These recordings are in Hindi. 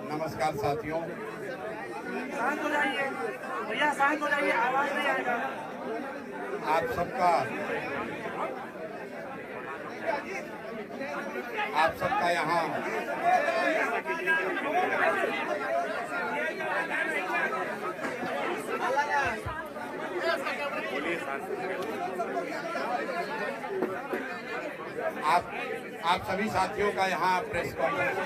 नमस्कार साथियों, शांत हो जाइए भैया, शांत हो जाइए, आवाज नहीं आएगा। आप सबका यहाँ आप सभी साथियों का यहाँ प्रेस कॉन्फ्रेंस,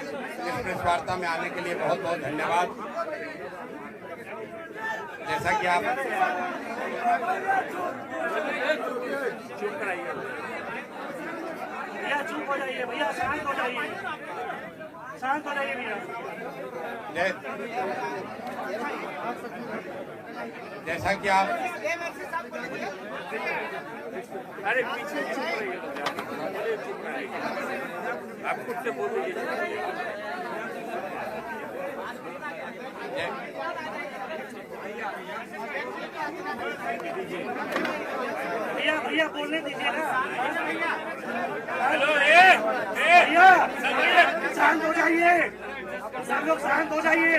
इस प्रेस वार्ता में आने के लिए बहुत बहुत धन्यवाद। जैसा कि आप चुप कराइए भैया, चुप हो जाइए भैया, शांत हो जाइए, शांत हो जाइए भैया। जैसा कि आप अरे पीछे चुप रहिए, चुप रहिए, आप खुद से बोल दीजिए। भैया भैया बोलने दीजिए ना। हेलो भैया, शांत हो जाइए, सब लोग शांत हो जाइए।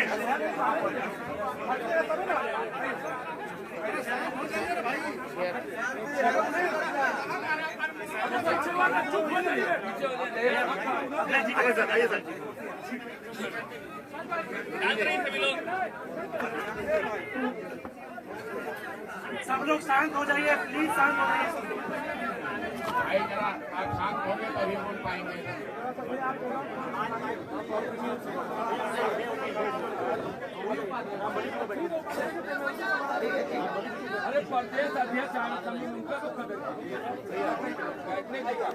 सब लोग शांत हो जाइए, प्लीज शांत हो जाइए सब लोग। आप शांत होंगे तभी बोल पाएंगे। अरे प्रदेश अध्यक्ष उनका तो बैठने देगा।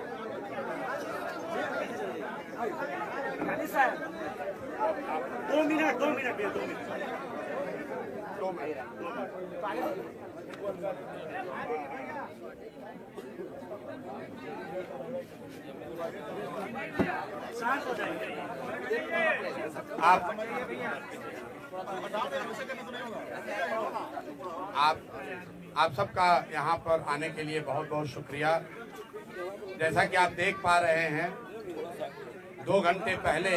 दो मिनट भैया, 2 मिनट। शांत हो जाइए। आप सबका यहाँ पर आने के लिए बहुत बहुत शुक्रिया। जैसा कि आप देख पा रहे हैं, 2 घंटे पहले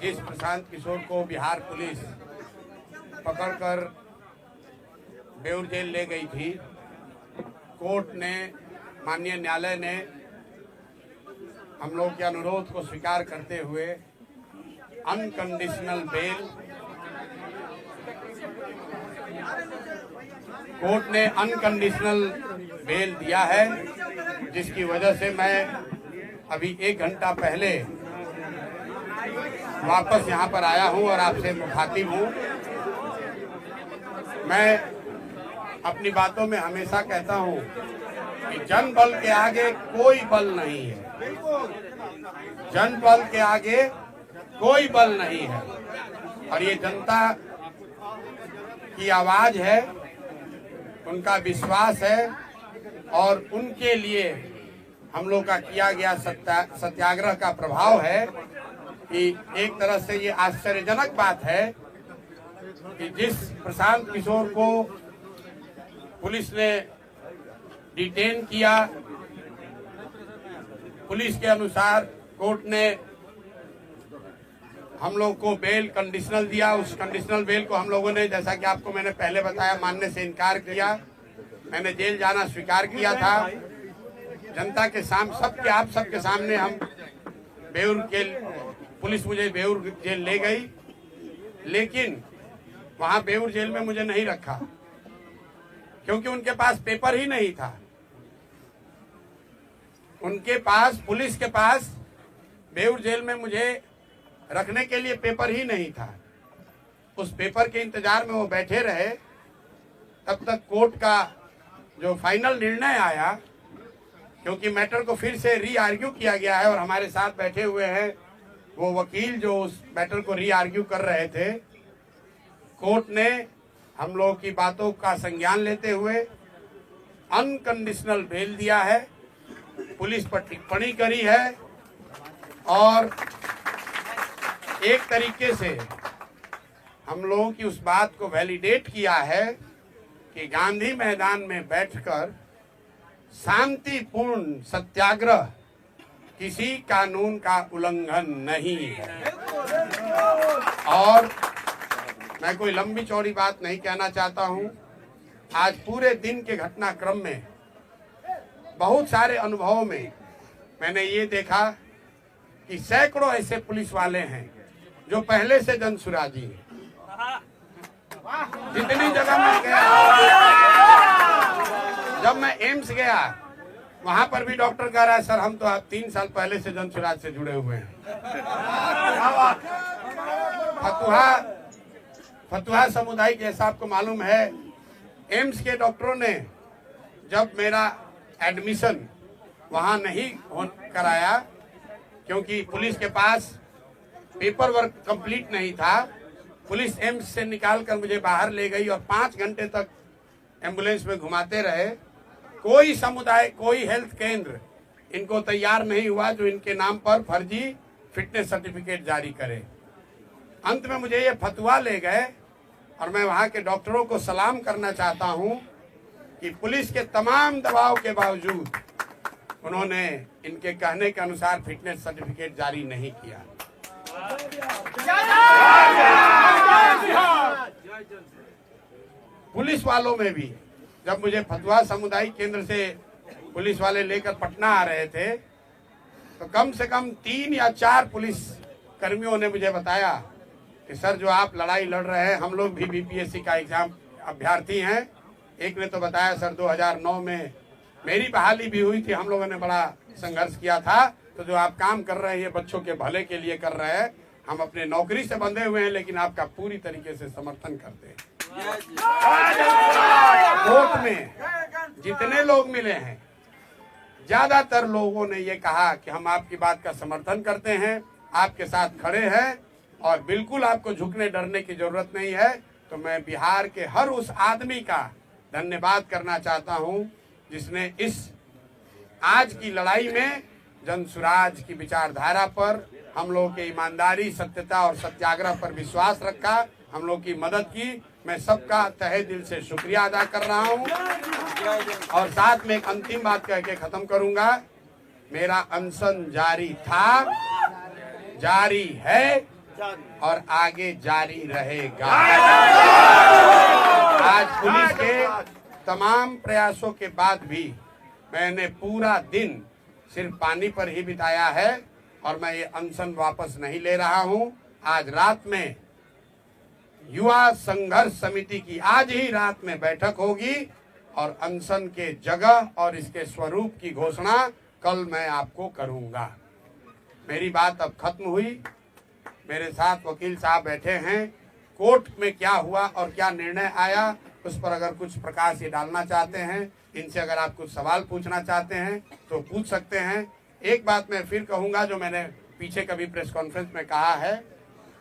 जिस प्रशांत किशोर को बिहार पुलिस पकड़कर बेउर जेल ले गई थी, कोर्ट ने, माननीय न्यायालय ने हम लोग के अनुरोध को स्वीकार करते हुए अनकंडीशनल बेल, कोर्ट ने अनकंडीशनल बेल दिया है, जिसकी वजह से मैं अभी 1 घंटा पहले वापस यहाँ पर आया हूँ और आपसे मुखातिब हूँ। मैं अपनी बातों में हमेशा कहता हूँ कि जन बल के आगे कोई बल नहीं है, जन बल के आगे कोई बल नहीं है। और ये जनता की आवाज है, उनका विश्वास है और उनके लिए हम लोग का किया गया सत्याग्रह का प्रभाव है कि एक तरह से ये आश्चर्यजनक बात है कि जिस प्रशांत किशोर को पुलिस ने डिटेन किया, पुलिस के अनुसार कोर्ट ने हम लोग को बेल कंडीशनल दिया। उस कंडीशनल बेल को हम लोगों ने, जैसा कि आपको मैंने पहले बताया, मानने से इनकार किया। मैंने जेल जाना स्वीकार किया था। जनता के सामने, आप सबके सामने हम बेउर जेल, पुलिस मुझे बेउर जेल ले गई, लेकिन वहां बेउर जेल में मुझे नहीं रखा क्योंकि उनके पास पेपर ही नहीं था। उनके पास, पुलिस के पास बेउर जेल में मुझे रखने के लिए पेपर ही नहीं था। उस पेपर के इंतजार में वो बैठे रहे। तब तक कोर्ट का जो फाइनल निर्णय आया, क्योंकि मैटर को फिर से री आर्ग्यू किया गया है और हमारे साथ बैठे हुए हैं वो वकील जो उस मैटर को री आर्ग्यू कर रहे थे। कोर्ट ने हम लोगों की बातों का संज्ञान लेते हुए अनकंडीशनल बेल दिया है, पुलिस पर टिप्पणी करी है और एक तरीके से हम लोगों की उस बात को वैलिडेट किया है कि गांधी मैदान में बैठकर शांतिपूर्ण सत्याग्रह किसी कानून का उल्लंघन नहीं है। और मैं कोई लंबी चौड़ी बात नहीं कहना चाहता हूं। आज पूरे दिन के घटनाक्रम में बहुत सारे अनुभवों में मैंने ये देखा कि सैकड़ों ऐसे पुलिस वाले हैं जो पहले से जनसुराजी हैं। जितनी जगह मैं गया, जब मैं एम्स गया वहां पर भी डॉक्टर कह रहा है, सर हम तो आप 3 साल पहले से जनसुराज से जुड़े हुए हैं। फतुहा समुदाय जैसा आपको मालूम है, एम्स के डॉक्टरों ने जब मेरा एडमिशन वहां नहीं कराया क्योंकि पुलिस के पास पेपर वर्क कंप्लीट नहीं था, पुलिस एम्स से निकाल कर मुझे बाहर ले गई और 5 घंटे तक एम्बुलेंस में घुमाते रहे। कोई समुदाय, कोई हेल्थ केंद्र इनको तैयार नहीं हुआ जो इनके नाम पर फर्जी फिटनेस सर्टिफिकेट जारी करे। अंत में मुझे ये फतवा ले गए और मैं वहां के डॉक्टरों को सलाम करना चाहता हूं कि पुलिस के तमाम दबाव के बावजूद उन्होंने इनके कहने के अनुसार फिटनेस सर्टिफिकेट जारी नहीं किया। पुलिस वालों में भी जब मुझे फतवा सामुदायिक केंद्र से पुलिस वाले लेकर पटना आ रहे थे तो कम से कम 3 या 4 पुलिस कर्मियों ने मुझे बताया कि सर जो आप लड़ाई लड़ रहे हैं, हम लोग भी बीपीएससी का एग्जाम अभ्यर्थी हैं। एक ने तो बताया सर 2009 में मेरी बहाली भी हुई थी, हम लोगों ने बड़ा संघर्ष किया था, तो जो आप काम कर रहे हैं ये बच्चों के भले के लिए कर रहे हैं। हम अपने नौकरी से बंधे हुए हैं लेकिन आपका पूरी तरीके से समर्थन करते हैं। कोर्ट में जितने लोग मिले हैं ज्यादातर लोगों ने ये कहा कि हम आपकी बात का समर्थन करते हैं, आपके साथ खड़े हैं और बिल्कुल आपको झुकने डरने की जरूरत नहीं है। तो मैं बिहार के हर उस आदमी का धन्यवाद करना चाहता हूं जिसने इस आज की लड़ाई में जनसुराज की विचारधारा पर, हम लोगों के ईमानदारी, सत्यता और सत्याग्रह पर विश्वास रखा, हम लोग की मदद की। मैं सबका तहे दिल से शुक्रिया अदा कर रहा हूं और साथ में एक अंतिम बात कह के खत्म करूंगा। मेरा अनशन जारी था, जारी है और आगे जारी रहेगा। आज पुलिस के तमाम प्रयासों के बाद भी मैंने पूरा दिन सिर्फ पानी पर ही बिताया है और मैं ये अनशन वापस नहीं ले रहा हूं। आज रात में युवा संघर्ष समिति की आज ही रात में बैठक होगी और अनशन के जगह और इसके स्वरूप की घोषणा कल मैं आपको करूंगा। मेरी बात अब खत्म हुई। मेरे साथ वकील साहब बैठे हैं। कोर्ट में क्या हुआ और क्या निर्णय आया उस पर अगर कुछ प्रकाश ये डालना चाहते हैं, इनसे अगर आप कुछ सवाल पूछना चाहते हैं तो पूछ सकते हैं। एक बात मैं फिर कहूंगा जो मैंने पीछे कभी प्रेस कॉन्फ्रेंस में कहा है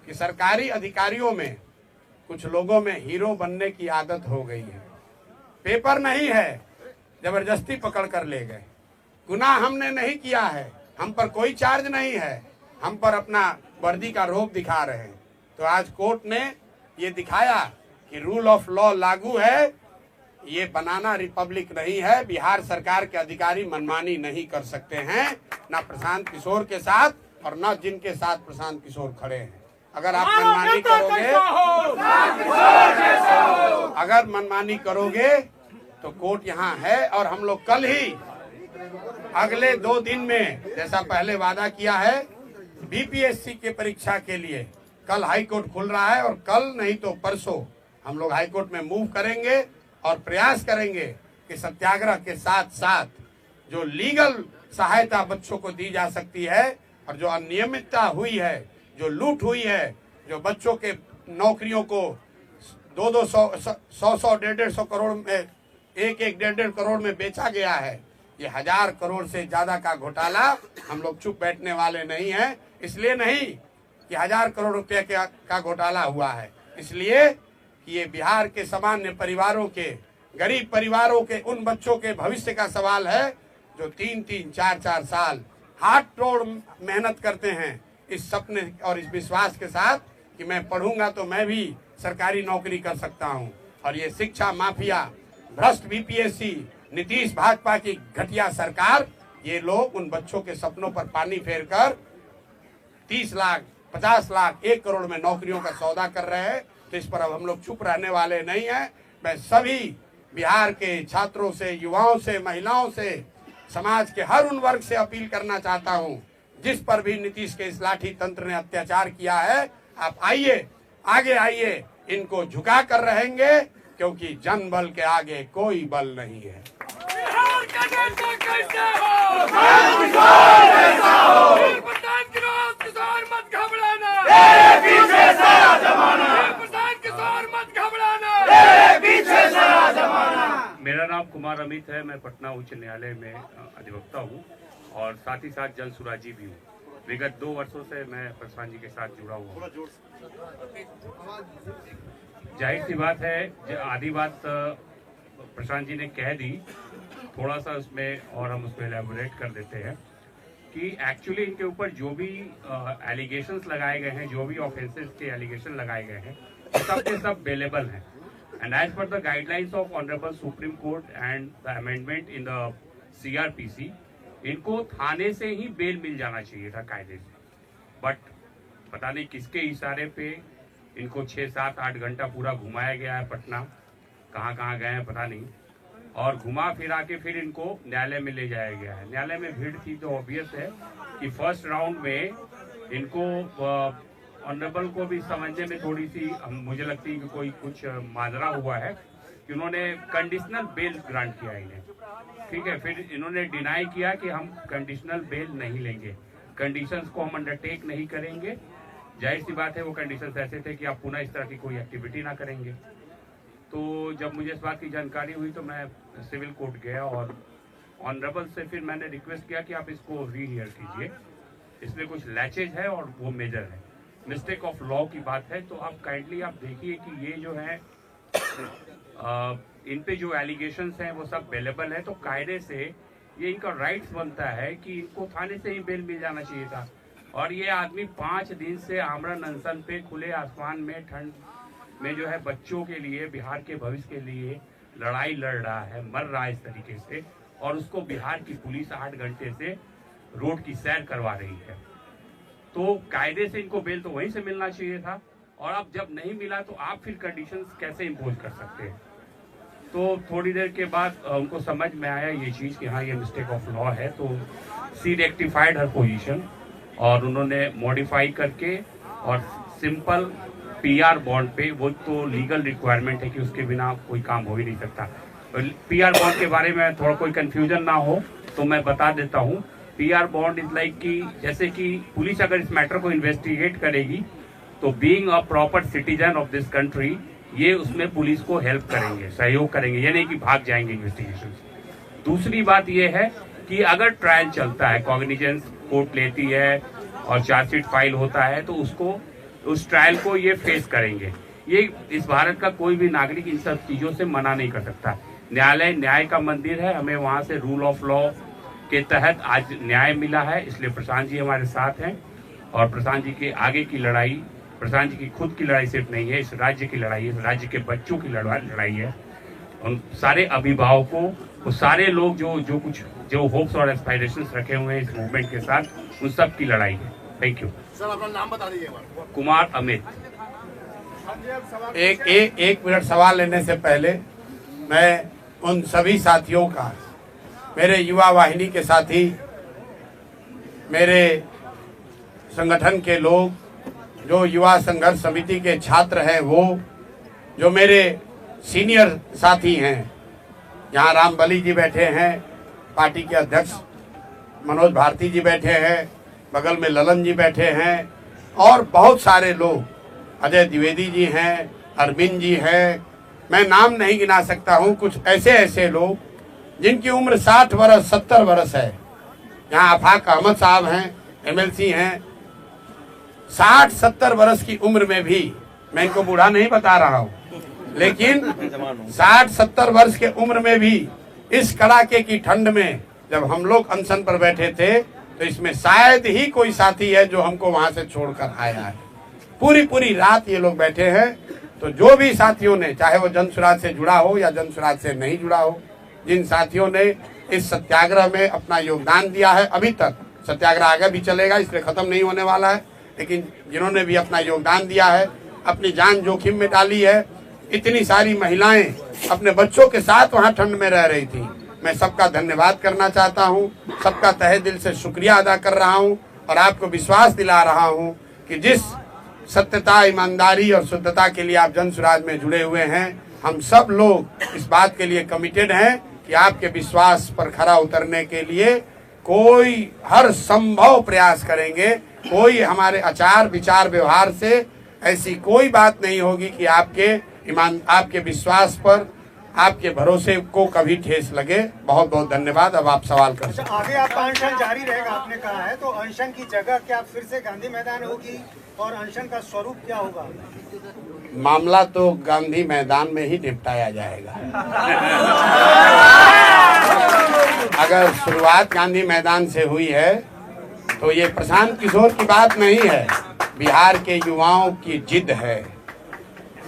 कि सरकारी अधिकारियों में कुछ लोगों में हीरो बनने की आदत हो गई है। पेपर नहीं है, जबरदस्ती पकड़ कर ले गए। गुनाह हमने नहीं किया है, हम पर कोई चार्ज नहीं है, हम पर अपना वर्दी का रोब दिखा रहे हैं। तो आज कोर्ट ने ये दिखाया कि रूल ऑफ लॉ लागू है, ये बनाना रिपब्लिक नहीं है। बिहार सरकार के अधिकारी मनमानी नहीं कर सकते हैं, ना प्रशांत किशोर के साथ और न जिनके साथ प्रशांत किशोर खड़े हैं। अगर आप मनमानी करोगे तो कोर्ट यहाँ है। और हम लोग कल ही अगले 2 दिन में, जैसा पहले वादा किया है, बीपीएससी के परीक्षा के लिए कल हाई कोर्ट खुल रहा है और कल नहीं तो परसों हम लोग हाई कोर्ट में मूव करेंगे और प्रयास करेंगे कि सत्याग्रह के साथ साथ जो लीगल सहायता बच्चों को दी जा सकती है और जो अनियमितता हुई है, जो लूट हुई है, जो बच्चों के नौकरियों को 200, 100, 150 करोड़ में 1-1.5 करोड़ में बेचा गया है, ये 1000 करोड़ से ज्यादा का घोटाला हम लोग चुप बैठने वाले नहीं हैं। इसलिए नहीं कि 1000 करोड़ रुपए का घोटाला हुआ है, इसलिए कि ये बिहार के सामान्य परिवारों के, गरीब परिवारों के उन बच्चों के भविष्य का सवाल है जो 3-3, 4-4 साल हाथ तोड़ मेहनत करते हैं इस सपने और इस विश्वास के साथ कि मैं पढ़ूंगा तो मैं भी सरकारी नौकरी कर सकता हूं। और ये शिक्षा माफिया, भ्रष्ट बीपीएससी, नीतीश भाजपा की घटिया सरकार, ये लोग उन बच्चों के सपनों पर पानी फेरकर 30 लाख, 50 लाख, 1 करोड़ में नौकरियों का सौदा कर रहे हैं। तो इस पर अब हम लोग चुप रहने वाले नहीं हैं। मैं सभी बिहार के छात्रों से, युवाओं से, महिलाओं से, समाज के हर उन वर्ग से अपील करना चाहता हूं, जिस पर भी नीतीश के इस लाठी तंत्र ने अत्याचार किया है, आप आइए, आगे आइए, इनको झुका कर रहेंगे, क्योंकि जन बल के आगे कोई बल नहीं है। मेरा नाम कुमार अमित है, मैं पटना उच्च न्यायालय में अधिवक्ता हूँ और साथ ही साथ जन सुराजी भी हूँ। विगत 2 वर्षों से मैं प्रशांत जी के साथ जुड़ा हुआ हूँ। जाहिर सी बात है, आधी बात प्रशांत जी ने कह दी, थोड़ा सा उसमें और हम उसमें एलैबोरेट कर देते हैं कि एक्चुअली इनके ऊपर जो भी एलिगेशंस लगाए गए हैं, जो भी ऑफेंसेस के एलिगेशन लगाए गए हैं, सब के सब बेलेबल हैं। And as per the guidelines of honourable supreme court and the amendment in the CrPC, इनको थाने से ही बेल मिल जाना चाहिए था कायदे से। बट पता नहीं किसके इशारे पे इनको 6, 7, 8 घंटा पूरा घुमाया गया है पटना, कहाँ गए हैं पता नहीं, और घुमा फिरा के फिर इनको न्यायालय में ले जाया गया है। न्यायालय में भीड़ थी तो ऑब्वियस है कि फर्स्ट राउंड में इनको ऑनरेबल को भी समझने में थोड़ी सी मुझे लगती है कि कोई कुछ माजरा हुआ है कि उन्होंने कंडीशनल बेल ग्रांट किया इन्हें, ठीक है। फिर इन्होंने डिनाई किया कि हम कंडीशनल बेल नहीं लेंगे, कंडीशंस को हम अंडरटेक नहीं करेंगे। जाहिर सी बात है वो कंडीशंस ऐसे थे कि आप पुनः इस तरह की कोई एक्टिविटी ना करेंगे। तो जब मुझे इस बात की जानकारी हुई तो मैं सिविल कोर्ट गया और ऑनरेबल से फिर मैंने रिक्वेस्ट किया कि आप इसको रीहियर कीजिए, इसमें कुछ लैचेज है और वो मेजर है, मिस्टेक ऑफ लॉ की बात है। तो आप काइंडली आप देखिए कि ये जो है इन पे जो एलिगेशंस हैं वो सब अवेलेबल है, तो कायदे से ये इनका राइट्स बनता है कि इनको थाने से ही बेल मिल जाना चाहिए था। और ये आदमी 5 दिन से आमरण अनशन पे खुले आसमान में ठंड में जो है बच्चों के लिए, बिहार के भविष्य के लिए लड़ाई लड़ रहा है, मर रहा है इस तरीके से, और उसको बिहार की पुलिस 8 घंटे से रोड की सैर करवा रही है। तो कायदे से इनको बेल तो वहीं से मिलना चाहिए था, और अब जब नहीं मिला तो आप फिर कंडीशंस कैसे इम्पोज कर सकते हैं। तो थोड़ी देर के बाद उनको समझ में आया ये चीज़ कि हाँ ये मिस्टेक ऑफ लॉ है, तो सी रेक्टिफाइड हर पोजीशन और उन्होंने मॉडिफाई करके और सिंपल पीआर बॉन्ड पे, वो तो लीगल रिक्वायरमेंट है कि उसके बिना कोई काम हो ही नहीं सकता। पीआर बॉन्ड के बारे में थोड़ा कोई कंफ्यूजन ना हो तो मैं बता देता हूँ। पीआर बॉन्ड इज लाइक कि जैसे कि पुलिस अगर इस मैटर को इन्वेस्टिगेट करेगी तो being a proper citizen of this country ये उसमें पुलिस को हेल्प करेंगे, सहयोग करेंगे, ये नहीं कि भाग जाएंगे इन्वेस्टिगेशन। दूसरी बात ये है कि अगर ट्रायल चलता है, कॉग्निजेंस कोर्ट लेती है और चार्जशीट फाइल होता है तो उसको, उस ट्रायल को ये फेस करेंगे। ये इस भारत का कोई भी नागरिक इन सब चीजों से मना नहीं कर सकता। न्यायालय न्याय का मंदिर है, हमें वहां से रूल ऑफ लॉ के तहत आज न्याय मिला है, इसलिए प्रशांत जी हमारे साथ हैं। और प्रशांत जी के आगे की लड़ाई, प्रशांत जी की खुद की लड़ाई सिर्फ नहीं है, इस राज्य की लड़ाई है, इस राज्य के बच्चों की लड़ाई है। उन सारे अभिभावकों, वो सारे लोग जो होप्स और एस्पायरेशंस रखे हुए हैं इस मूवमेंट के साथ, उन सब की लड़ाई है। Thank you sir. अपना नाम बता दीजिए। कुमार अमित। एक मिनट सवाल लेने से पहले मैं उन सभी साथियों का, मेरे युवा वाहिनी के साथी, मेरे संगठन के लोग, जो युवा संघर्ष समिति के छात्र हैं, वो जो मेरे सीनियर साथी हैं, यहाँ रामबली जी बैठे हैं, पार्टी के अध्यक्ष मनोज भारती जी बैठे हैं, बगल में ललन जी बैठे हैं, और बहुत सारे लोग, अजय द्विवेदी जी हैं, अरविंद जी हैं, मैं नाम नहीं गिना सकता हूँ। कुछ ऐसे लोग जिनकी उम्र 60 वर्ष 70 वर्ष है। यहाँ आफाक अहमद साहब हैं, MLC हैं। 60-70 वर्ष की उम्र में भी, मैं इनको बूढ़ा नहीं बता रहा हूँ, लेकिन 60-70 वर्ष के उम्र में भी इस कड़ाके की ठंड में जब हम लोग अनशन पर बैठे थे, तो इसमें शायद ही कोई साथी है जो हमको वहां से छोड़कर आया है। पूरी रात ये लोग बैठे हैं। तो जो भी साथियों ने, चाहे वो जन स्वराज से जुड़ा हो या जन स्वराज से नहीं जुड़ा हो, जिन साथियों ने इस सत्याग्रह में अपना योगदान दिया है, अभी तक सत्याग्रह आगे भी चलेगा, इसलिए खत्म नहीं होने वाला है, लेकिन जिन्होंने भी अपना योगदान दिया है, अपनी जान जोखिम में डाली है, इतनी सारी महिलाएं अपने बच्चों के साथ वहां ठंड में रह रही थी, मैं सबका धन्यवाद करना चाहता हूं, सबका तहे दिल से शुक्रिया अदा कर रहा हूं और आपको विश्वास दिला रहा हूं कि जिस सत्यता, ईमानदारी और शुद्धता के लिए आप जन स्वराज में जुड़े हुए हैं, हम सब लोग इस बात के लिए कमिटेड हैं कि आपके विश्वास पर खरा उतरने के लिए कोई हर संभव प्रयास करेंगे। कोई हमारे आचार विचार व्यवहार से ऐसी कोई बात नहीं होगी कि आपके विश्वास पर, आपके भरोसे को कभी ठेस लगे। बहुत बहुत धन्यवाद। अब आप सवाल कर सकते हैं। आगे आपका अनशन जारी रहेगा, आपने कहा है, तो अनशन की जगह क्या फिर से गांधी मैदान होगी और अनशन का स्वरूप क्या होगा? मामला तो गांधी मैदान में ही निपटाया जाएगा। अगर शुरुआत गांधी मैदान से हुई है तो ये प्रशांत किशोर की बात नहीं है, बिहार के युवाओं की जिद है,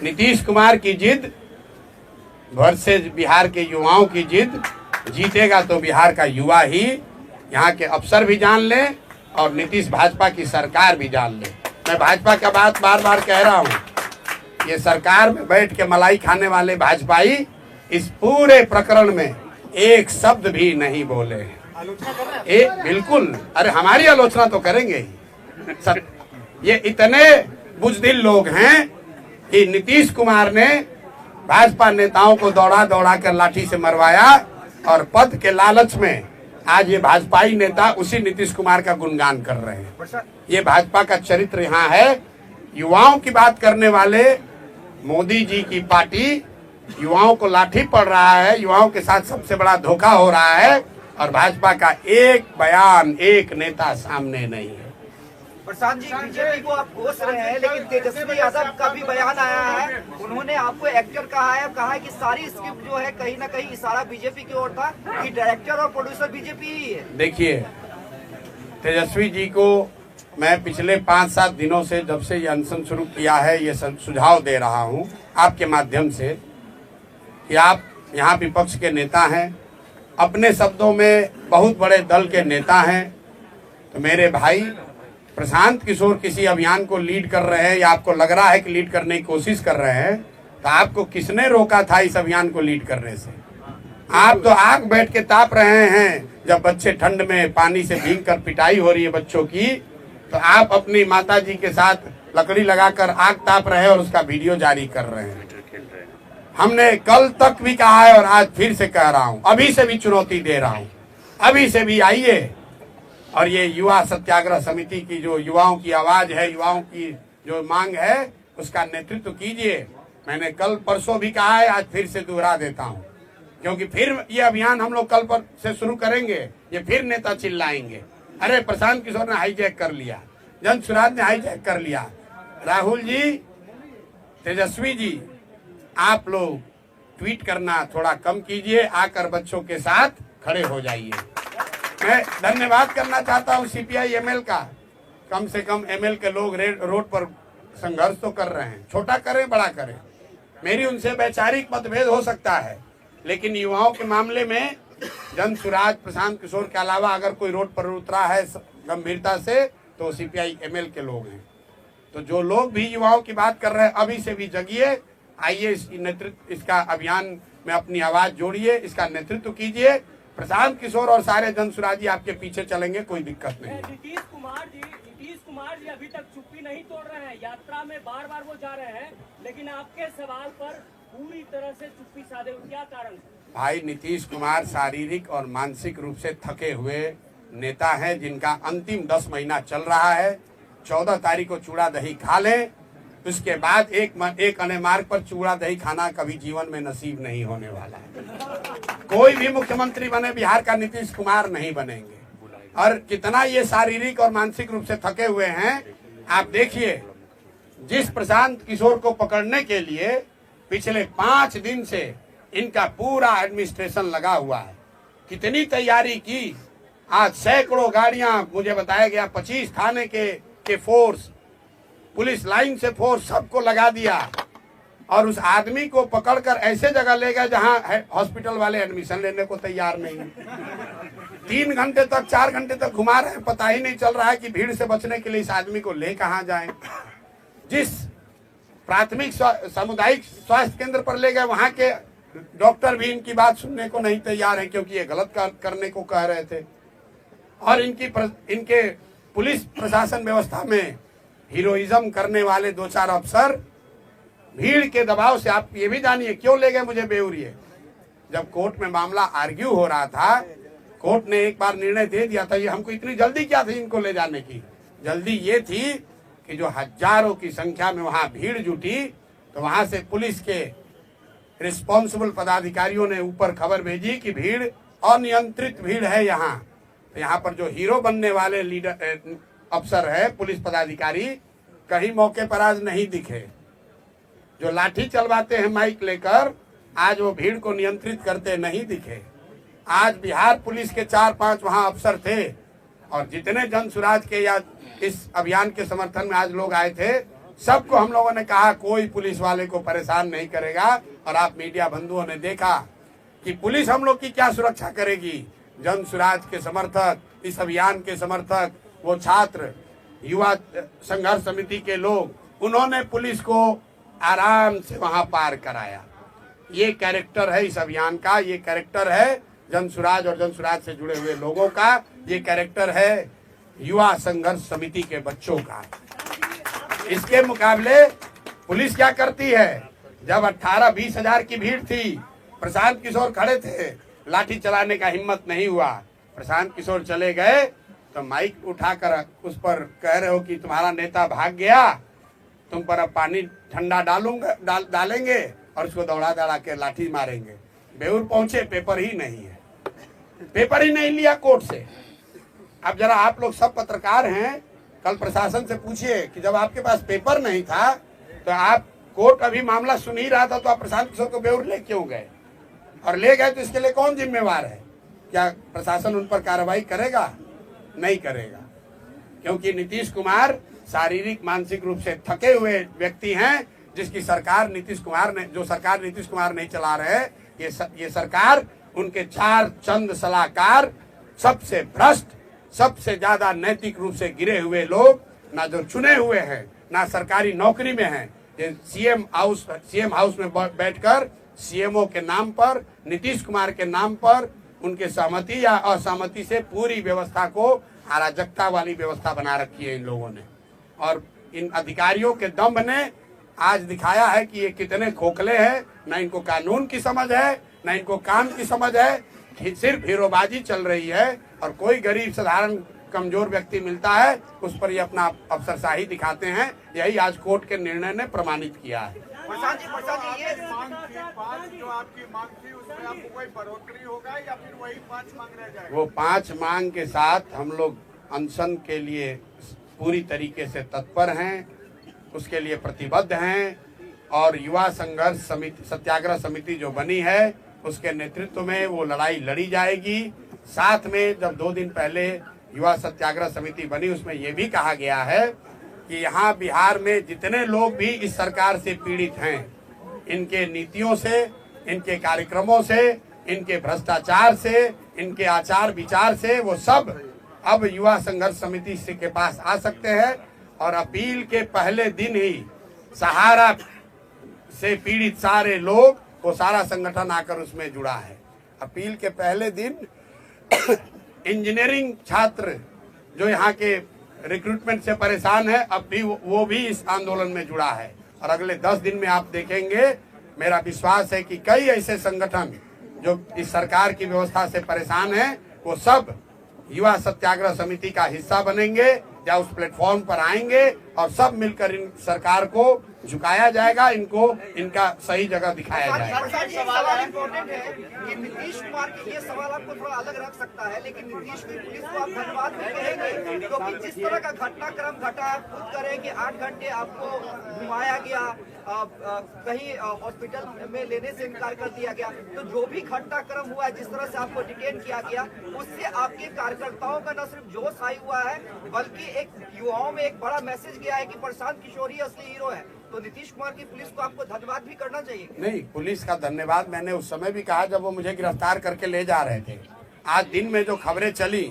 नीतीश कुमार की जिद वर्सेस बिहार के युवाओं की जिद। जीतेगा तो बिहार का युवा ही, यहाँ के अफसर भी जान ले और नीतीश भाजपा की सरकार भी जान ले। मैं भाजपा का बात बार बार कह रहा हूँ, ये सरकार में बैठ के मलाई खाने वाले भाजपाई इस पूरे प्रकरण में एक शब्द भी नहीं बोले। बिल्कुल, अरे हमारी आलोचना तो करेंगे ही सर। ये इतने बुजदिल लोग हैं कि नीतीश कुमार ने भाजपा नेताओं को दौड़ा कर लाठी से मरवाया और पद के लालच में आज ये भाजपाई नेता उसी नीतीश कुमार का गुणगान कर रहे हैं। ये भाजपा का चरित्र यहाँ है। युवाओं की बात करने वाले मोदी जी की पार्टी युवाओं को लाठी पड़ रहा है, युवाओं के साथ सबसे बड़ा धोखा हो रहा है और भाजपा का एक बयान, एक नेता सामने नहीं है। प्रशांत जी, बीजेपी को आप कोस रहे हैं, लेकिन तेजस्वी यादव का भी बयान आया है, उन्होंने आपको एक्टर कहा है कि सारी स्क्रिप्ट जो है कहीं ना कहीं इशारा बीजेपी की ओर था कि डायरेक्टर और प्रोड्यूसर बीजेपी ही है। देखिए, तेजस्वी जी को मैं पिछले 5-7 दिनों से, जब से ये अनशन शुरू किया है, ये सुझाव दे रहा हूँ आपके माध्यम से कि आप यहाँ विपक्ष के नेता हैं, अपने शब्दों में बहुत बड़े दल के नेता हैं, तो मेरे भाई प्रशांत किशोर किसी अभियान को लीड कर रहे हैं या आपको लग रहा है कि लीड करने की कोशिश कर रहे हैं, तो आपको किसने रोका था इस अभियान को लीड करने से? आप तो आग बैठ के ताप रहे हैं। जब बच्चे ठंड में पानी से भीग कर पिटाई हो रही है बच्चों की, तो आप अपनी माता जी के साथ लकड़ी लगाकर आग ताप रहे हैं और उसका वीडियो जारी कर रहे हैं। हमने कल तक भी कहा है और आज फिर से कह रहा हूं, अभी से भी चुनौती दे रहा हूं, अभी से भी आइए और ये युवा सत्याग्रह समिति की जो युवाओं की आवाज है, युवाओं की जो मांग है, उसका नेतृत्व कीजिए। मैंने कल परसों भी कहा है, आज फिर से दोहरा देता हूं, क्योंकि फिर ये अभियान हम लोग कल पर से शुरू करेंगे, ये फिर नेता चिल्लाएंगे, अरे प्रशांत किशोर ने हाईजैक कर लिया, जन स्वराज ने हाईजैक कर लिया। राहुल जी, तेजस्वी जी, आप लोग ट्वीट करना थोड़ा कम कीजिए, आकर बच्चों के साथ खड़े हो जाइए। मैं धन्यवाद करना चाहता हूं सीपीआई एमएल का। कम से कम एमएल के लोग रोड पर संघर्ष तो कर रहे हैं, छोटा करें बड़ा करें। मेरी उनसे वैचारिक मतभेद हो सकता है, लेकिन युवाओं के मामले में जन सुराज प्रशांत किशोर के अलावा अगर कोई रोड पर उतरा है गंभीरता से तो सीपीआई एमएल के लोग हैं। तो जो लोग भी युवाओं की बात कर रहे हैं, अभी से भी जगिए, आइए इसका अभियान में अपनी आवाज जोड़िए, इसका नेतृत्व कीजिए। प्रशांत किशोर और सारे जनसुराजी आपके पीछे चलेंगे, कोई दिक्कत नहीं। नीतीश कुमार जी अभी तक चुप्पी नहीं तोड़ रहे हैं। यात्रा में बार बार वो जा रहे हैं, लेकिन आपके सवाल पर पूरी तरह से चुप्पी साधे, क्या कारण? भाई, नीतीश कुमार शारीरिक और मानसिक रूप से थके हुए नेता हैं, जिनका अंतिम 10 महीना चल रहा है। 14 तारीख को चूड़ा दही खा लें, उसके बाद एक अने मार्ग पर चूड़ा दही खाना कभी जीवन में नसीब नहीं होने वाला है। कोई भी मुख्यमंत्री बने बिहार का नीतीश कुमार नहीं बनेंगे। और कितना ये शारीरिक और मानसिक रूप से थके हुए हैं आप देखिए। जिस प्रशांत किशोर को पकड़ने के लिए पिछले 5 दिन से इनका पूरा एडमिनिस्ट्रेशन लगा हुआ है, कितनी तैयारी की। आज सैकड़ों गाड़ियां, मुझे बताया गया 25 थाने के फोर्स, पुलिस लाइन से फोर्स, सबको लगा दिया और उस आदमी को पकड़कर ऐसे जगह ले गए जहां हॉस्पिटल वाले एडमिशन लेने को तैयार नहीं है। 3 घंटे तक 4 घंटे तक घुमा रहे हैं, पता ही नहीं चल रहा है कि भीड़ से बचने के लिए इस आदमी को ले कहां जाएं। जिस प्राथमिक सामुदायिक स्वास्थ्य केंद्र पर ले गए, वहां के डॉक्टर भी इनकी बात सुनने को नहीं तैयार है, क्योंकि ये गलत करने को कह रहे थे। और इनके पुलिस प्रशासन व्यवस्था में हीरोइज्म करने वाले 2-4 अफसर भीड़ के दबाव से, आप ये भी जानिए क्यों ले गए मुझे बेउरिए। जब कोर्ट में मामला आर्ग्यू हो रहा था, कोर्ट ने एक बार निर्णय दे दिया था। ये हमको इतनी जल्दी क्या थी इनको ले जाने की? जल्दी ये थी कि जो हजारों की संख्या में वहां भीड़ जुटी, तो वहां से पुलिस के रिस्पॉन्सिबल पदाधिकारियों ने ऊपर खबर भेजी कि भीड़ अनियंत्रित भीड़ है यहाँ। तो यहाँ पर जो हीरो बनने वाले लीडर अफसर है, पुलिस पदाधिकारी, कहीं मौके पर आज नहीं दिखे। जो लाठी चलवाते हैं माइक लेकर, आज वो भीड़ को नियंत्रित करते नहीं दिखे। आज बिहार पुलिस के 4-5 वहां अफसर थे, और जितने जनसुराज के या इस अभियान के समर्थन में आज लोग आए थे, सबको हम लोगों ने कहा कोई पुलिस वाले को परेशान नहीं करेगा। और आप मीडिया बंधुओं ने देखा कि पुलिस हम लोग की क्या सुरक्षा करेगी। जनसुराज के समर्थक, इस अभियान के समर्थक, वो छात्र, युवा संघर्ष समिति के लोग, उन्होंने पुलिस को आराम से वहां पार कराया। ये कैरेक्टर है इस अभियान का, ये कैरेक्टर है जनसुराज और जनसुराज से जुड़े हुए लोगों का, ये कैरेक्टर है युवा संघर्ष समिति के बच्चों का। इसके मुकाबले पुलिस क्या करती है? जब 18-20 हजार की भीड़ थी, प्रशांत किशोर खड़े थे, लाठी चलाने का हिम्मत नहीं हुआ। प्रशांत किशोर चले गए तो माइक उठाकर उस पर कह रहे हो कि तुम्हारा नेता भाग गया, तुम पर अब पानी ठंडा डालेंगे और उसको दौड़ा के लाठी मारेंगे। बेउर पहुंचे, पेपर ही नहीं है, पेपर ही नहीं लिया कोर्ट से। अब जरा आप लोग सब पत्रकार हैं, कल प्रशासन से पूछिए कि जब आपके पास पेपर नहीं था तो आप, कोर्ट अभी मामला सुन ही रहा था, तो आप प्रशांत किशोर को बेउर ले क्यों गए? और ले गए तो इसके लिए कौन जिम्मेवार है? क्या प्रशासन उन पर कार्रवाई करेगा? नहीं करेगा, क्योंकि नीतीश कुमार शारीरिक मानसिक रूप से थके हुए व्यक्ति हैं, जिसकी सरकार नीतीश कुमार नहीं चला रहे। ये सरकार, उनके 4 चंद सलाहकार, सबसे भ्रष्ट, सबसे ज्यादा नैतिक रूप से गिरे हुए लोग, ना जो चुने हुए हैं, ना सरकारी नौकरी में हैं। ये सीएम हाउस में बैठकर सीएमओ के नाम पर, नीतीश कुमार के नाम पर, उनके सहमति या असहमति से पूरी व्यवस्था को अराजकता वाली व्यवस्था बना रखी है इन लोगों ने। और इन अधिकारियों के दम्भ ने आज दिखाया है कि ये कितने खोखले हैं। न इनको कानून की समझ है, न इनको काम की समझ है, सिर्फ हीरोबाजी चल रही है। और कोई गरीब साधारण कमजोर व्यक्ति मिलता है, उस पर ये अपना अफसरशाही दिखाते हैं। यही आज कोर्ट के निर्णय ने प्रमाणित किया है। प्रशांत जी, ये पाँच जो आपकी मांग थी, उसमें आपको कोई बढ़ोतरी होगा या फिर वही 5 मांग रह जाएगा? वो 5 मांग के साथ हम लोग अनशन के लिए पूरी तरीके से तत्पर हैं, उसके लिए प्रतिबद्ध हैं। और युवा संघर्ष समिति, सत्याग्रह समिति जो बनी है, उसके नेतृत्व में वो लड़ाई लड़ी जाएगी। साथ में जब 2 दिन पहले युवा सत्याग्रह समिति बनी, उसमें यह भी कहा गया है कि यहाँ बिहार में जितने लोग भी इस सरकार से पीड़ित हैं, इनके नीतियों से, इनके कार्यक्रमों से, इनके भ्रष्टाचार से, इनके आचार विचार से, वो सब अब युवा संघर्ष समिति के पास आ सकते हैं। और अपील के पहले दिन ही सहारा से पीड़ित सारे लोग, वो सारा संगठन आकर उसमें जुड़ा है। अपील के पहले दिन इंजीनियरिंग छात्र जो यहाँ के रिक्रूटमेंट से परेशान है, अब भी वो भी इस आंदोलन में जुड़ा है। और अगले 10 दिन में आप देखेंगे, मेरा विश्वास है कि कई ऐसे संगठन जो इस सरकार की व्यवस्था से परेशान हैं, वो सब युवा सत्याग्रह समिति का हिस्सा बनेंगे या उस प्लेटफॉर्म पर आएंगे और सब मिलकर इन सरकार को झुकाया जाएगा, इनको इनका सही जगह दिखाया जाएगा। सवाल इम्पोर्टेंट है कि नीतीश कुमार के ये सवाल आपको थोड़ा अलग रख सकता है, लेकिन नीतीश की पुलिस को आप धन्यवाद भी कहेंगे, क्योंकि जिस तरह का घटनाक्रम घटा, आप खुद करें कि 8 घंटे आपको घुमाया गया, कहीं हॉस्पिटल में लेने से इनकार कर दिया गया, तो जो भी घटनाक्रम हुआ है, जिस तरह से आपको डिटेन किया गया, उससे आपके कार्यकर्ताओं का न सिर्फ जोश आई हुआ है, बल्कि एक युवाओं में एक बड़ा मैसेज गया है कि प्रशांत किशोर ही असली हीरो है। तो नीतीश कुमार की पुलिस को आपको धन्यवाद भी करना चाहिए। नहीं, पुलिस का धन्यवाद मैंने उस समय भी कहा जब वो मुझे गिरफ्तार करके ले जा रहे थे। आज दिन में जो खबरें चली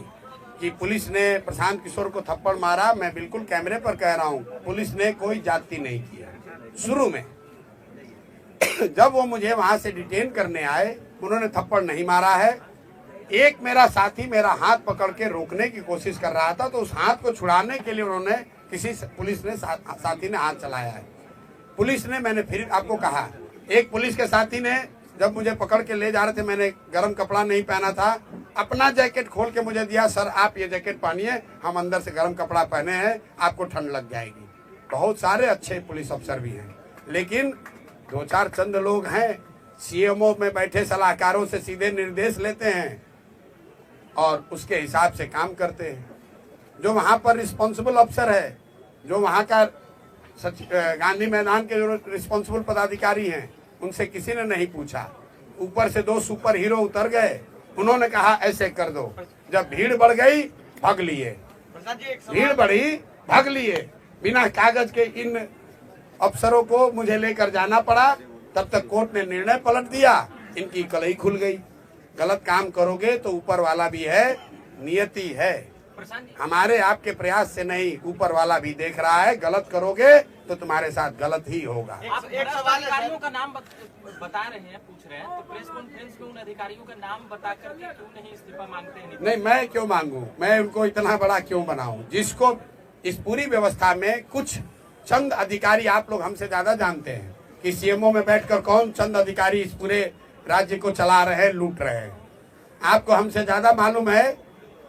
कि पुलिस ने प्रशांत किशोर को थप्पड़ मारा, मैं बिल्कुल कैमरे पर कह रहा हूँ, पुलिस ने कोई जाति नहीं किया। शुरू में जब वो मुझे वहां से डिटेन करने आए, उन्होंने थप्पड़ नहीं मारा है। एक मेरा साथी मेरा हाथ पकड़ के रोकने की कोशिश कर रहा था, तो उस हाथ को छुड़ाने के लिए उन्होंने पुलिस ने साथी ने हाथ चलाया है। पुलिस ने, मैंने फिर आपको कहा, एक पुलिस के साथी ने जब मुझे पकड़ के ले जा रहे थे, मैंने गर्म कपड़ा नहीं पहना था, अपना जैकेट खोल के मुझे दिया, सर आप ये जैकेट पहनिए, हम अंदर से गर्म कपड़ा पहने हैं, आपको ठंड लग जाएगी। बहुत सारे अच्छे पुलिस अफसर भी हैं, लेकिन 2-4 चंद लोग हैं, सीएमओ में बैठे सलाहकारों से सीधे निर्देश लेते हैं और उसके हिसाब से काम करते हैं। जो वहां पर रिस्पॉन्सिबल अफसर है, जो वहां का गांधी मैदान के जो रिस्पॉन्सिबल पदाधिकारी हैं, उनसे किसी ने नहीं पूछा। ऊपर से 2 सुपर हीरो उतर गए, उन्होंने कहा ऐसे कर दो। जब भीड़ बढ़ गई, भाग लिए, भीड़ बढ़ी, भाग लिए। बिना कागज के इन अफसरों को मुझे लेकर जाना पड़ा। तब तक कोर्ट ने निर्णय पलट दिया, इनकी कलई खुल गई। गलत काम करोगे तो ऊपर वाला भी है, नियति है, हमारे आपके प्रयास से नहीं, ऊपर वाला भी देख रहा है। गलत करोगे तो तुम्हारे साथ गलत ही होगा। आप एक सवाल अधिकारियों का नाम बता रहे हैं, पूछ रहे हैं, तो प्रेस कॉन्फ्रेंस में उन अधिकारियों का नाम बता करके क्यों नहीं इस्तीफा मांगते हैं? नहीं, मैं क्यों मांगू, मैं उनको इतना बड़ा क्यों बनाऊं? जिसको इस पूरी व्यवस्था में कुछ चंद अधिकारी, आप लोग हमसे ज्यादा जानते हैं कि सीएमओ में बैठकर कौन चंद अधिकारी इस पूरे राज्य को चला रहे हैं, लूट रहे हैं। आपको हमसे ज्यादा मालूम है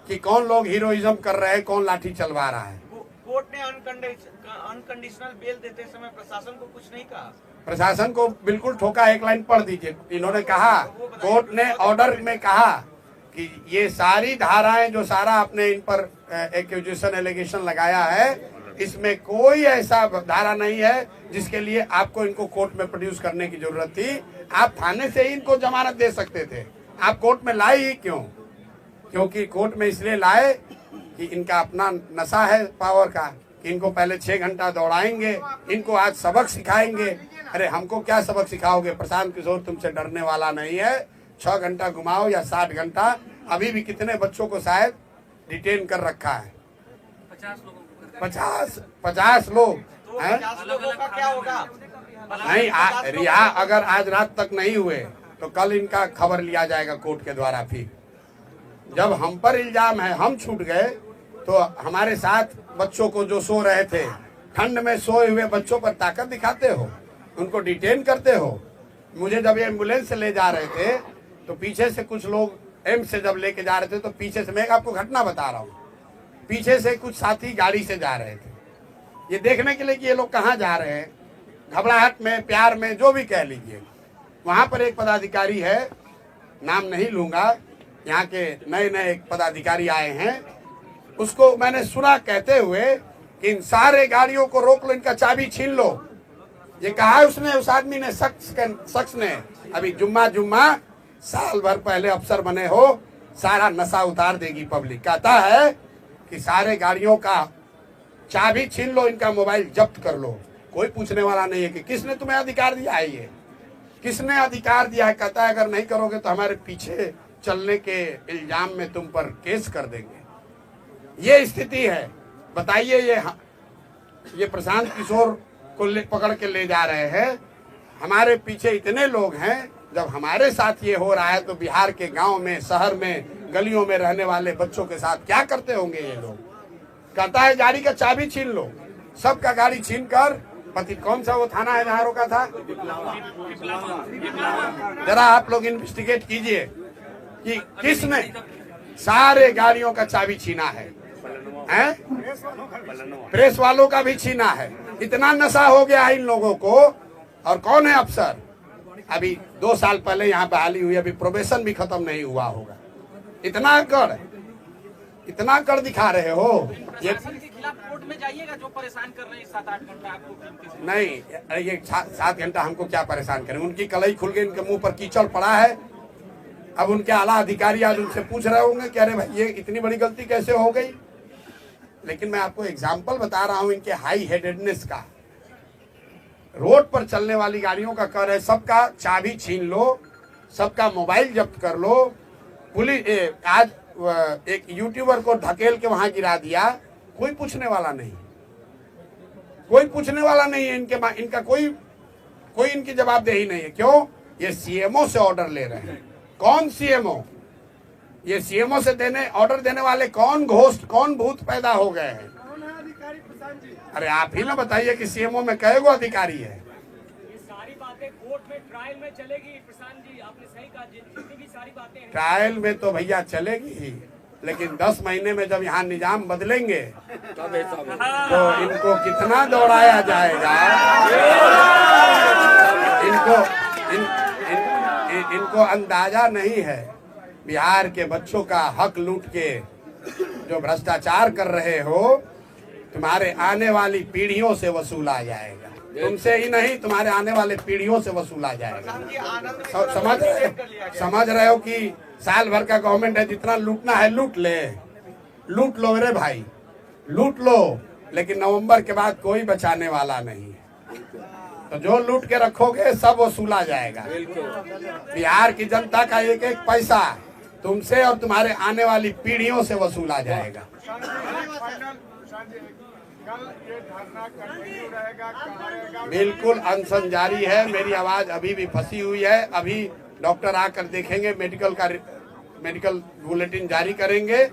कि कौन लोग हीरोइज्म कर रहे हैं, कौन लाठी चलवा रहा है। कोर्ट ने अनकंडीशनल बेल देते समय प्रशासन को कुछ नहीं कहा? प्रशासन को बिल्कुल ठोका। एक लाइन पढ़ दीजिए। इन्होंने कहा, कोर्ट ने ऑर्डर में कहा कि ये सारी धाराएं जो सारा आपने इन पर एक्यूजेशन एलिगेशन लगाया है, इसमें कोई ऐसा धारा नहीं है जिसके लिए आपको इनको कोर्ट में प्रोड्यूस करने की जरूरत थी। आप थाने से ही इनको जमानत दे सकते थे, आप कोर्ट में लाए ही क्यों? क्योंकि कोर्ट में इसलिए लाए कि इनका अपना नशा है पावर का, कि इनको पहले 6 घंटा दौड़ाएंगे, इनको आज सबक सिखाएंगे। अरे हमको क्या सबक सिखाओगे? प्रशांत किशोर तुमसे डरने वाला नहीं है। 6 घंटा घुमाओ या 60 घंटा, अभी भी कितने बच्चों को शायद डिटेन कर रखा है? 50 लोग हैं। 50 लोगों का क्या होगा? नहीं, रिहा अगर आज रात तक नहीं हुए तो कल इनका खबर लिया जाएगा कोर्ट के द्वारा। फिर जब हम पर इल्जाम है, हम छूट गए, तो हमारे साथ बच्चों को जो सो रहे थे, ठंड में सोए हुए बच्चों पर ताकत दिखाते हो, उनको डिटेन करते हो। मुझे जब एम्बुलेंस से ले जा रहे थे तो पीछे से कुछ लोग, एम्स से जब लेके जा रहे थे तो पीछे से, मैं आपको घटना बता रहा हूँ, पीछे से कुछ साथी गाड़ी से जा रहे थे, ये देखने के लिए कि ये लोग कहाँ जा रहे हैं, घबराहट में, प्यार में, जो भी कह लीजिए। वहां पर एक पदाधिकारी है, नाम नहीं लूंगा, यहाँ के नए एक पदाधिकारी आए हैं, उसको मैंने सुना कहते हुए कि इन सारे गाड़ियों को रोक लो, इनका चाबी छीन लो। ये कहा उसने, उस आदमी ने, शख्स ने। अभी जुम्मा साल भर पहले अफसर बने हो, सारा नशा उतार देगी पब्लिक। कहता है कि सारे गाड़ियों का चाबी छीन लो, इनका मोबाइल जब्त कर लो। कोई पूछने वाला नहीं है कि किसने तुम्हें अधिकार दिया है, ये किसने अधिकार दिया है। कहता है अगर नहीं करोगे तो हमारे पीछे चलने के इल्जाम में तुम पर केस कर देंगे। ये स्थिति है। बताइए, ये प्रशांत किशोर को पकड़ के ले जा रहे हैं, हमारे पीछे इतने लोग हैं। जब हमारे साथ ये हो रहा है तो बिहार के गांव में, शहर में, गलियों में रहने वाले बच्चों के साथ क्या करते होंगे ये लोग। कहता है गाड़ी का चाबी छीन लो, सबका गाड़ी छीन कर पति, कौन सा वो थाना है जहाँ रोका था, जरा आप लोग इन्वेस्टिगेट कीजिए कि किसने सारे गाड़ियों का चाबी छीना है, हैं? प्रेस वालों का भी छीना है। इतना नशा हो गया है इन लोगों को। और कौन है अफसर? अभी 2 साल पहले यहाँ बहाली हुई, अभी प्रोबेशन भी खत्म नहीं हुआ होगा। इतना कर दिखा रहे हो। ये के खिलाफ कोर्ट में जाइएगा, जो परेशान कर रहे हैं 7-8 घंटा आपको। नहीं, ये 7 घंटा हमको क्या परेशान करें। उनकी कलई खुल गई, इनके मुंह पर कीचड़ पड़ा है। अब उनके आला अधिकारी आज उनसे पूछ रहे होंगे कि अरे भाई ये इतनी बड़ी गलती कैसे हो गई। लेकिन मैं आपको एग्जाम्पल बता रहा हूं इनके हाई हेडेडनेस का। रोड पर चलने वाली गाड़ियों का कर है सबका चाबी छीन लो, सबका मोबाइल जब्त कर लो। पुलिस आज एक यूट्यूबर को ढकेल के वहां गिरा दिया, कोई पूछने वाला नहीं, कोई पूछने वाला नहीं है। इनका कोई इनकी जवाबदेही नहीं है। क्यों? ये सीएमओ से ऑर्डर ले रहे हैं। कौन सीएमओ? ये सीएमओ से ऑर्डर देने वाले कौन घोस्ट, कौन भूत पैदा हो गए हैं? अरे आप ही ना बताइए कि सीएमओ में कई गो अधिकारी है। ये सारी बातें कोर्ट में ट्रायल में चलेगी। प्रशांत जी आपने सही कहा, जितनी भी सारी बातें हैं ट्रायल में तो भैया चलेगी ही, लेकिन 10 महीने में जब यहाँ निजाम बदलेंगे तो इनको कितना दौड़ाया जाएगा। इनको अंदाजा नहीं है बिहार के बच्चों का हक लूट के जो भ्रष्टाचार कर रहे हो, तुम्हारे आने वाली पीढ़ियों से वसूला जाएगा। तुमसे ही नहीं, तुम्हारे आने वाले पीढ़ियों से वसूला जाएगा। समझ रहे हो कि साल भर का गवर्नमेंट है, जितना लूटना है लूट लूट लो मेरे भाई, लूट लो। लेकिन नवंबर के बाद कोई बचाने वाला नहीं है। तो जो लूट के रखोगे सब वसूला जाएगा। बिहार की जनता का एक एक पैसा तुमसे और तुम्हारे आने वाली पीढ़ियों से वसूला जाएगा। बिल्कुल अनशन जारी है। मेरी आवाज अभी भी फंसी हुई है। अभी डॉक्टर आकर देखेंगे, मेडिकल बुलेटिन जारी करेंगे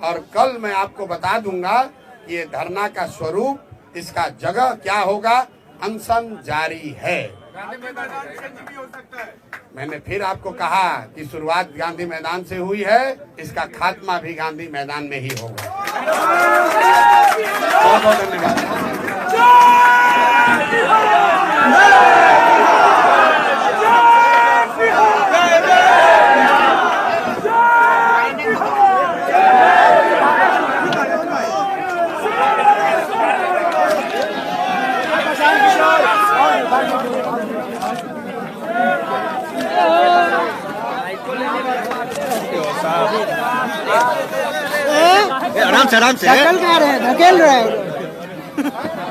और कल मैं आपको बता दूंगा कि ये धरना का स्वरूप, इसका जगह क्या होगा। अनशन जारी है। मैंने फिर आपको कहा कि शुरुआत गांधी मैदान से हुई है, इसका खात्मा भी गांधी मैदान में ही होगा। बहुत बहुत धन्यवाद। आराम से धकेल रहे हैं